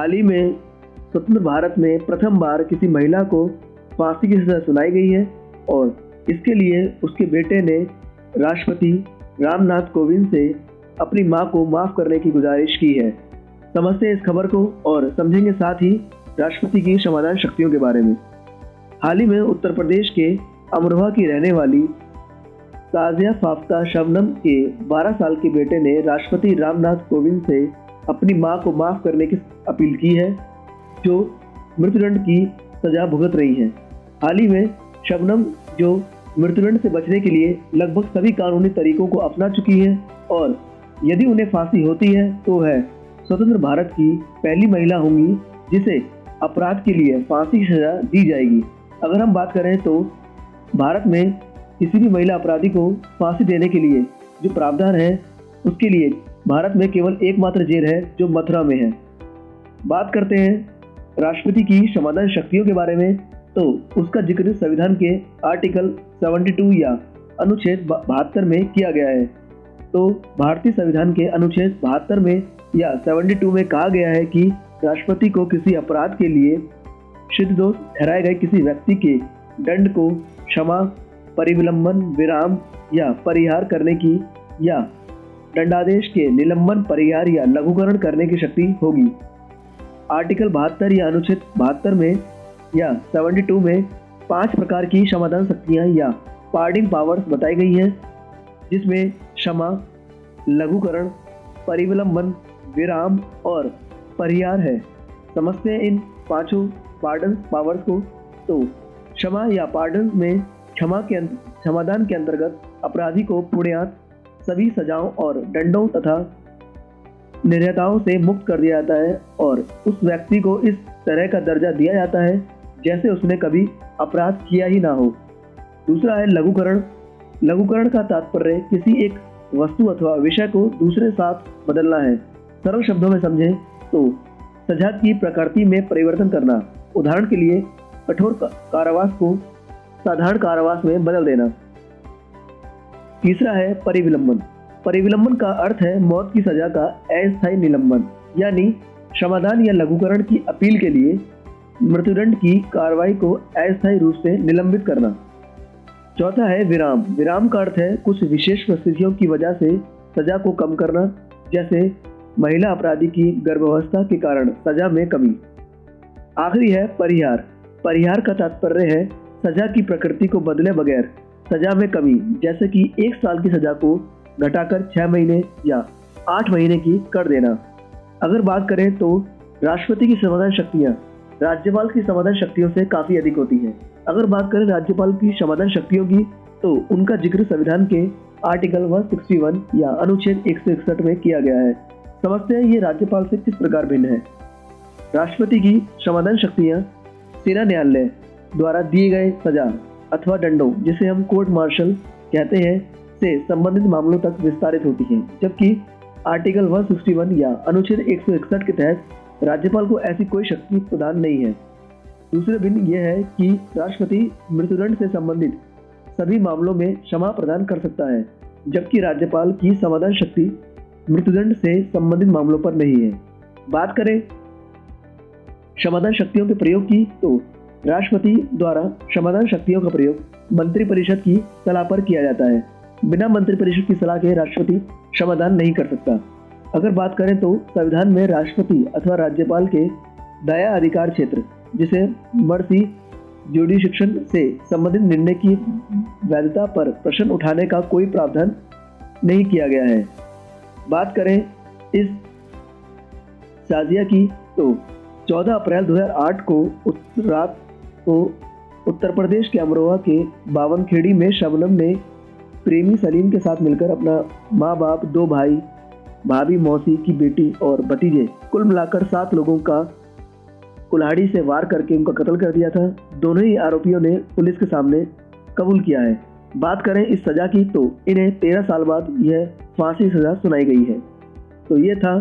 हाल ही में स्वतंत्र भारत में प्रथम बार किसी महिला को फांसी की सजा सुनाई गई है और इसके लिए उसके बेटे ने राष्ट्रपति रामनाथ कोविंद से अपनी मां को माफ करने की गुजारिश की है। समझते हैं इस खबर को और समझेंगे साथ ही राष्ट्रपति की समाधान शक्तियों के बारे में। हाल ही में उत्तर प्रदेश के अमरोहा की रहने वाली साजिया फाख्ता शबनम के 12 साल के बेटे ने राष्ट्रपति रामनाथ कोविंद से अपनी मां को माफ करने की अपील की है, जो मृत्युदंड की सजा भुगत रही है। हाल ही में शबनम, जो मृत्युदंड से बचने के लिए लगभग सभी कानूनी तरीकों को अपना चुकी है और यदि उन्हें फांसी होती है तो वह स्वतंत्र भारत की पहली महिला होंगी जिसे अपराध के लिए फांसी की सजा दी जाएगी। अगर हम बात करें तो भारत में किसी भी महिला अपराधी को फांसी देने के लिए जो प्रावधान है, उसके लिए भारत में केवल एकमात्र जेल है जो मथुरा में है। बात करते हैं राष्ट्रपति की समाधान शक्तियों के बारे में, तो उसका जिक्र संविधान के आर्टिकल 72 या अनुच्छेद 72 में किया गया है। तो भारतीय संविधान के अनुच्छेद 72 में या 72 में कहा गया है कि राष्ट्रपति को किसी अपराध के लिए सिद्ध दोष ठहराए गए किसी व्यक्ति के दंड को क्षमा, परिविलंबन, विराम या परिहार करने की या दंडादेश के निलंबन, परिहार या लघुकरण करने की शक्ति होगी। आर्टिकल 72 या अनुच्छेद 72 में या 72 में 5 प्रकार की समाधान शक्तियां या पार्डिंग पावर्स बताई गई हैं, जिसमें क्षमा, लघुकरण, परिविलंबन, विराम और परिहार है। समझते हैं इन 5 पार्डन पावर्स को। तो क्षमा या पार्डन में क्षमादान के अंतर्गत अपराधी को पुण्यात सभी सजाओं और दंडों तथा निर्दयताओं से मुक्त कर दिया जाता है और उस व्यक्ति को इस तरह का दर्जा दिया जाता है जैसे उसने कभी अपराध किया ही ना हो। दूसरा है लघुकरण। लघुकरण का तात्पर्य किसी एक वस्तु अथवा विषय को दूसरे साथ बदलना है। सरल शब्दों में समझें तो सजा की प्रकृति में परिवर्तन करना। उदाहरण के लिए कठोर कारावास को साधारण कारावास में बदल देना। तीसरा है परिविलंबन। परिविलंबन का अर्थ है मौत की सजा का अस्थायी निलंबन, यानी क्षमादान या लघुकरण की अपील के लिए मृत्युदंड की कार्रवाई को अस्थायी रूप से निलंबित करना। चौथा है विराम। विराम का अर्थ है कुछ विशेष परिस्थितियों की वजह से सजा को कम करना, जैसे महिला अपराधी की गर्भावस्था के कारण सजा में कमी। आखिरी है परिहार। परिहार का तात्पर्य है सजा की प्रकृति को बदले बगैर सजा में कमी, जैसे कि 1 साल की सजा को घटाकर 6 महीने या 8 महीने की कर देना। अगर बात करें तो राष्ट्रपति की समाधान शक्तियां राज्यपाल की समाधान शक्तियों से काफी अधिक होती हैं। अगर बात करें राज्यपाल की समाधान शक्तियों की, तो उनका जिक्र संविधान के आर्टिकल 161 या अनुच्छेद 161 में किया गया है। समझते हैं ये राज्यपाल से किस प्रकार भिन्न है। राष्ट्रपति की समाधान शक्तियां सेना न्यायालय द्वारा दिए गए सजा अथवा दंडों, जिसे हम कोर्ट मार्शल कहते हैं, से संबंधित मामलों तक विस्तारित होती हैं, जबकि आर्टिकल 161 या अनुच्छेद 161 के तहत राज्यपाल को ऐसी कोई शक्ति प्रदान नहीं है। दूसरे भिन्न यह है कि राष्ट्रपति मृत्युदंड से संबंधित सभी मामलों में क्षमा प्रदान कर सकता है, जबकि राज्यपाल की समाधान शक्ति मृत्युदंड से संबंधित मामलों पर नहीं है। बात करें समाधान शक्तियों के प्रयोग की, तो राष्ट्रपति द्वारा समाधान शक्तियों का प्रयोग मंत्रिपरिषद की सलाह पर किया जाता है। बिना मंत्रिपरिषद की सलाह के राष्ट्रपति समाधान नहीं कर सकता। अगर बात करें तो संविधान में राष्ट्रपति अथवा राज्यपाल के दाया अधिकार क्षेत्र, जिसे मर्सी जुडिक्शन से संबंधित निर्णय की वैधता पर प्रश्न उठाने का कोई प्रावधान नहीं किया गया है। बात करें इस साजिया की, तो 14 अप्रैल 2008 को रात को उत्तर प्रदेश के अमरोहा के बावनखेड़ी में शबनम ने प्रेमी सलीम के साथ मिलकर अपना माँ बाप, 2 भाई, भाभी, मौसी की बेटी और भतीजे, कुल मिलाकर 7 लोगों का कुल्हाड़ी से वार करके उनका कत्ल कर दिया था। दोनों ही आरोपियों ने पुलिस के सामने कबूल किया है। बात करें इस सजा की, तो इन्हें 13 साल बाद यह फांसी सजा सुनाई गई है। तो ये था